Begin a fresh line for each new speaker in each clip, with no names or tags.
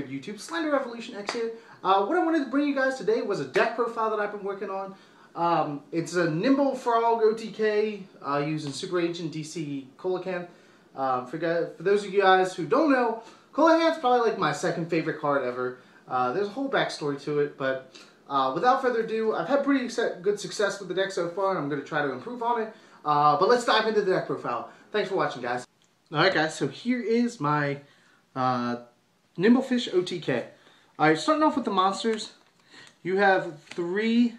good YouTube? Slender Revolution X here. What I wanted to bring you guys today was a deck profile that I've been working on. It's a Nimble Frog OTK using Super Agent DC Coelacanth. For those of you guys who don't know, Coelacanth's probably like my second favorite card ever. There's a whole backstory to it, but without further ado, I've had pretty good success with the deck so far, and I'm going to try to improve on it. But let's dive into the deck profile. Thanks for watching, guys. Alright guys, so here is my Nimblefish OTK. Alright, starting off with the monsters, you have 3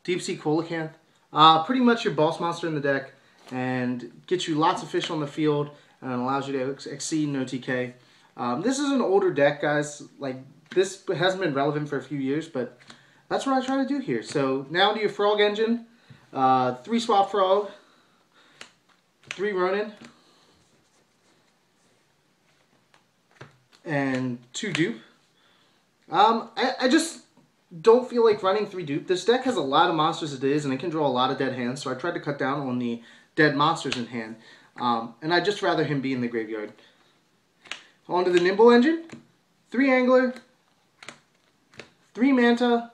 Deep Sea Coelacanth. Pretty much your boss monster in the deck, and gets you lots of fish on the field, and allows you to exceed an OTK. This is an older deck, guys. Like, this hasn't been relevant for a few years, but that's what I try to do here. So, now to your Frog engine. 3 Swap Frog, 3 Ronin, and 2 dupe. I just don't feel like running 3 dupe. This deck has a lot of monsters as it is, and it can draw a lot of dead hands, so I tried to cut down on the dead monsters in hand. And I'd just rather him be in the graveyard. On to the Nimble engine. 3 Angler, 3 Manta,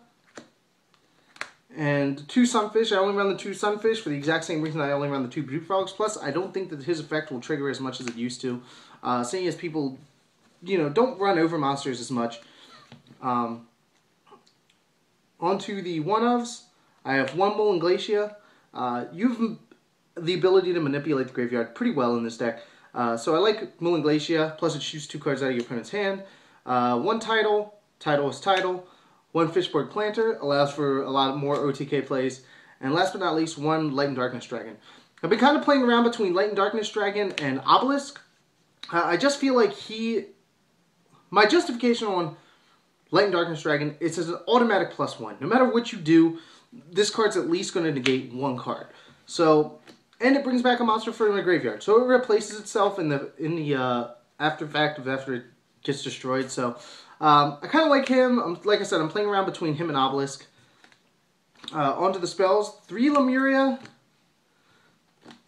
and 2 Sunfish. I only run the 2 Sunfish for the exact same reason I only run the 2 Dupe Frogs. Plus, I don't think that his effect will trigger as much as it used to. Seeing as people, you know, don't run over monsters as much. Onto the one-ofs, I have 1 Bull and Glacia. You've the ability to manipulate the graveyard pretty well in this deck. So I like Bull and Glacia, plus it shoots 2 cards out of your opponent's hand. 1 Tidal, Tidal is Tidal. 1 Fishboard Planter, allows for a lot more OTK plays. And last but not least, 1 Light and Darkness Dragon. I've been kind of playing around between Light and Darkness Dragon and Obelisk. I just feel like my justification on Light and Darkness Dragon, it's an automatic +1. No matter what you do, this card's at least going to negate 1 card. So, and it brings back a monster from the graveyard. So it replaces itself in the after fact of after it gets destroyed. So I kind of like him. Like I said, I'm playing around between him and Obelisk. Onto the spells. 3 Lemuria.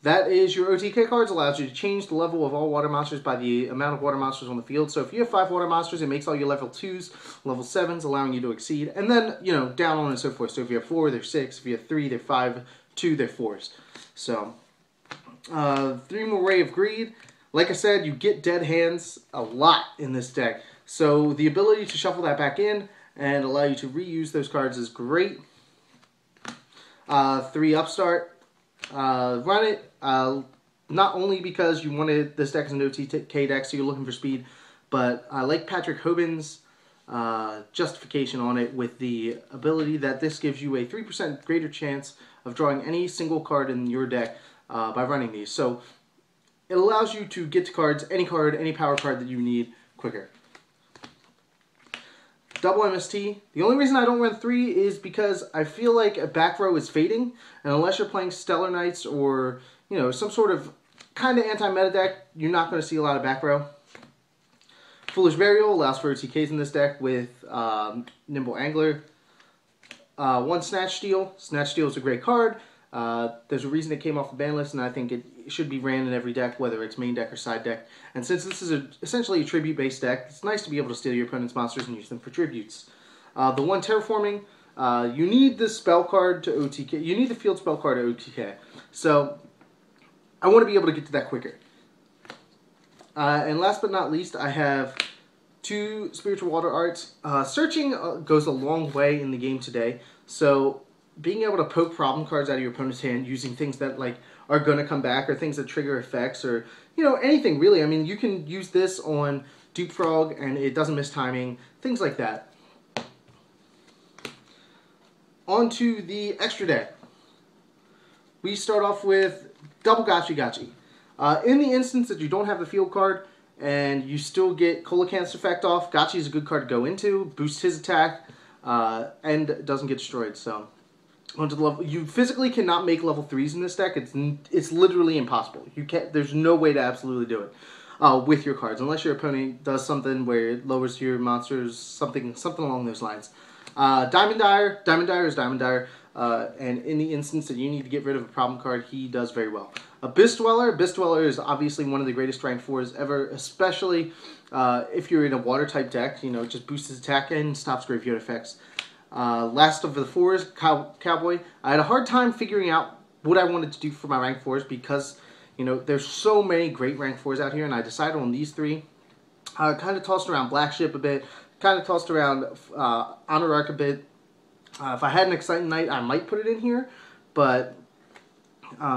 That is your OTK cards. Allows you to change the level of all water monsters by the amount of water monsters on the field. So if you have 5 water monsters, it makes all your level 2s, level 7s, allowing you to exceed. And then, you know, down on and so forth. So if you have 4, they're 6. If you have 3, they're 5. 2, they're 4s. So, 3 more Ray of Greed. Like I said, you get dead hands a lot in this deck. So the ability to shuffle that back in and allow you to reuse those cards is great. 3 Upstart. Run it, not only because you wanted this deck as an OTK deck, so you're looking for speed, but I like Patrick Hoban's justification on it with the ability that this gives you a 3% greater chance of drawing any single card in your deck by running these. So it allows you to get to cards, any power card that you need quicker. Double MST. The only reason I don't run 3 is because I feel like a back row is fading, and unless you're playing Stellar Knights or, you know, some sort of kind of anti-meta deck, you're not going to see a lot of back row. Foolish Burial allows for OTKs in this deck with Nimble Angler. 1 Snatch Steal. Snatch Steal is a great card. There's a reason it came off the ban list, and I think it should be ran in every deck, whether it's main deck or side deck. And since this is essentially a tribute-based deck, it's nice to be able to steal your opponent's monsters and use them for tributes. The 1 Terraforming, you need the spell card to OTK. You need the field spell card to OTK. So I want to be able to get to that quicker. And last but not least, I have 2 Spiritual Water Arts. Searching goes a long way in the game today, so being able to poke problem cards out of your opponent's hand using things that like are going to come back or things that trigger effects or, you know, anything really. I mean, you can use this on Dupe Frog and it doesn't miss timing, things like that. On to the extra deck. We start off with double Gotchi Gotchi. In the instance that you don't have the field card and you still get Coelacanth's effect off, Gotchi is a good card to go into, boosts his attack, and doesn't get destroyed. So onto the level, you physically cannot make level 3s in this deck. It's literally impossible. You can't. There's no way to absolutely do it with your cards, unless your opponent does something where it lowers your monsters, something along those lines. Diamond Dire is Diamond Dire. and in the instance that you need to get rid of a problem card, he does very well. Abyss Dweller is obviously one of the greatest rank 4s ever, especially if you're in a water type deck. You know, it just boosts his attack and stops graveyard effects. Last of the 4s, Cowboy. I had a hard time figuring out what I wanted to do for my rank 4s because, you know, there's so many great rank 4s out here, and I decided on these 3. Kind of tossed around Black Ship a bit, kind of tossed around Honor Arc a bit. If I had an Exciting Night, I might put it in here, but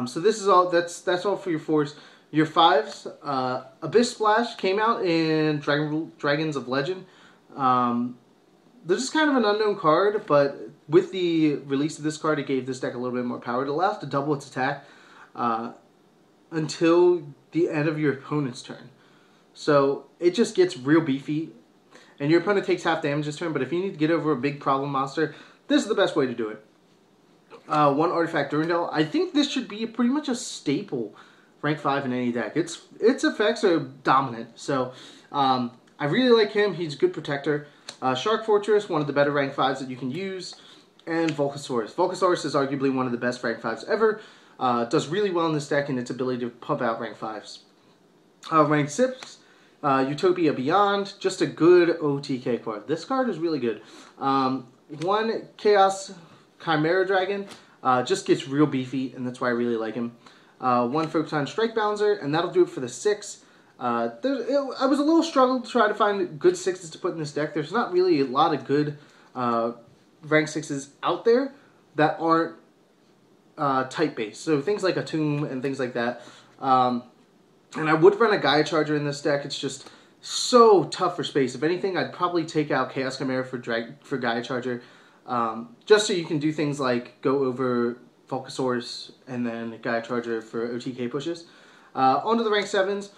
so this is all. That's all for your 4s. Your 5s, Abyss Splash came out in Dragons of Legend. This is kind of an unknown card, but with the release of this card, it gave this deck a little bit more power. It allows to double its attack until the end of your opponent's turn. So it just gets real beefy, and your opponent takes half damage this turn, but if you need to get over a big problem monster, this is the best way to do it. 1 Artifact Durandal. I think this should be pretty much a staple rank 5 in any deck. Its effects are dominant, so I really like him. He's a good protector. Shark Fortress, one of the better rank 5s that you can use, and Volcasaurus. Volcasaurus is arguably one of the best rank 5s ever. Does really well in this deck in its ability to pump out rank 5s. Rank 6, Utopia Beyond, just a good OTK card. This card is really good. 1 Chaos Chimera Dragon, just gets real beefy, and that's why I really like him. 1 Photon Strike Bouncer, and that'll do it for the 6. I was a little struggled to try to find good 6s to put in this deck. There's not really a lot of good rank 6s out there that aren't type-based. So things like a Tomb and things like that. And I would run a Gaia Charger in this deck. It's just so tough for space. If anything, I'd probably take out Chaos Chimera for Gaia Charger. Just so you can do things like go over Volcasaurus and then Gaia Charger for OTK pushes. Onto the rank 7s.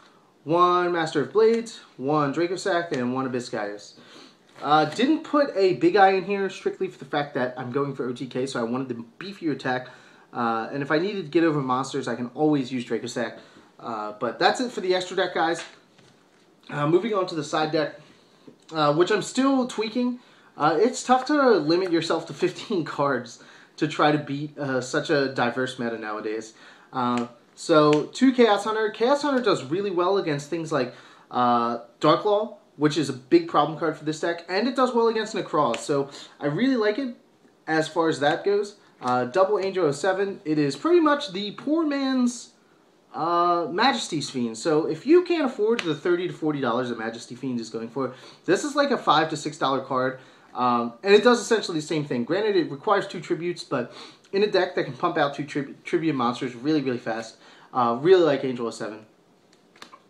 1 Master of Blades, 1 Dracosac, and 1 Abyss Gaius. Didn't put a Big Eye in here strictly for the fact that I'm going for OTK, so I wanted the beefier attack. And if I needed to get over monsters, I can always use Dracosac. But that's it for the extra deck, guys. Moving on to the side deck, which I'm still tweaking. It's tough to limit yourself to 15 cards to try to beat such a diverse meta nowadays. So, 2 Chaos Hunter. Chaos Hunter does really well against things like Darklaw, which is a big problem card for this deck, and it does well against Necroz. So, I really like it as far as that goes. Double Angel 07. It is pretty much the poor man's Majesty's Fiend. So if you can't afford the $30 to $40 that Majesty Fiend is going for, this is like a $5 to $6 card, and it does essentially the same thing. Granted, it requires 2 tributes, but in a deck that can pump out 2 tribute monsters really, really fast, really like Angel 07.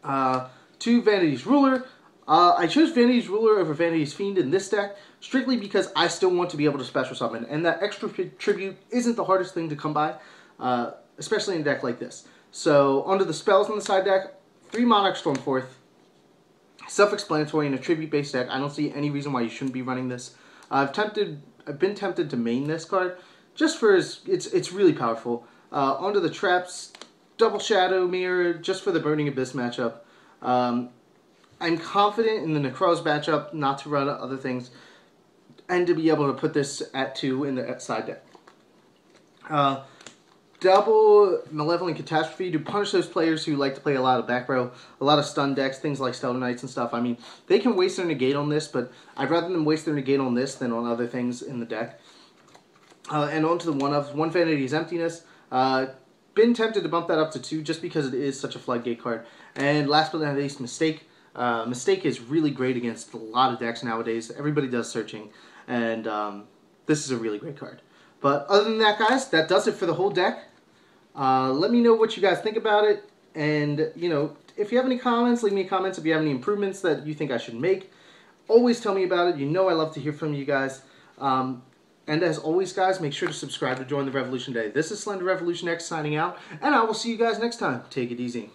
2 Vanity's Ruler. I chose Vanity's Ruler over Vanity's Fiend in this deck strictly because I still want to be able to special summon, and that extra tribute isn't the hardest thing to come by, especially in a deck like this. So, onto the spells on the side deck. 3 Monarch Stormforth. Self-explanatory in a tribute-based deck. I don't see any reason why you shouldn't be running this. I've been tempted to main this card, just for it's really powerful. Onto the traps. Double Shadow Mirror, just for the Burning Abyss matchup. I'm confident in the Necroz matchup, not to run other things, and to be able to put this at 2 in the side deck. Double Malevolent Catastrophe to punish those players who like to play a lot of back row, a lot of stun decks, things like Stellar Knights and stuff. I mean, they can waste their negate on this, but I'd rather them waste their negate on this than on other things in the deck. And on to the 1-ofs. 1 Vanity's Emptiness. Been tempted to bump that up to 2 just because it is such a floodgate card. And last but not least, Mistake. Mistake is really great against a lot of decks nowadays. Everybody does searching, and this is a really great card. But other than that, guys, that does it for the whole deck. Let me know what you guys think about it, and, you know, if you have any comments, leave me comments. If you have any improvements that you think I should make, always tell me about it. You know I love to hear from you guys. And as always, guys, make sure to subscribe to join the revolution today. This is Slender Revolution X signing out, and I will see you guys next time. Take it easy.